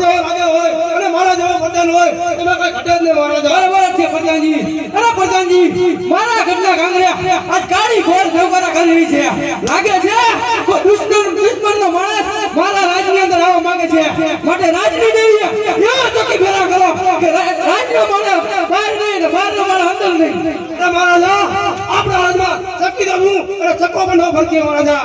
જેવો લાગે હોય અને મારા જેવો પ્રધાન હોય એમાં કઈ ઘટે જ નહીં મહારાજા. બરાબર છે પ્રધાનજી. અરે પ્રધાનજી મારા ઘટના ગાંગર્યા આજ કાળી ઘોર દેવકારા કરી રહી છે. લાગે છે કોઈ દુશ્મનનો માણસ મારા રાજની અંદર આવવા માંગે છે. માટે રાજની દેવીએ એવા ચોકી ફેરા કરો કે રાજનો માણસ બહાર નહીં ને બહારનો માણસ અંદર નહીં. મહારાજા આપણા રાજમાં ચક્કી તો હું અને ચક્કો પણ ન ફરકી મહારાજા.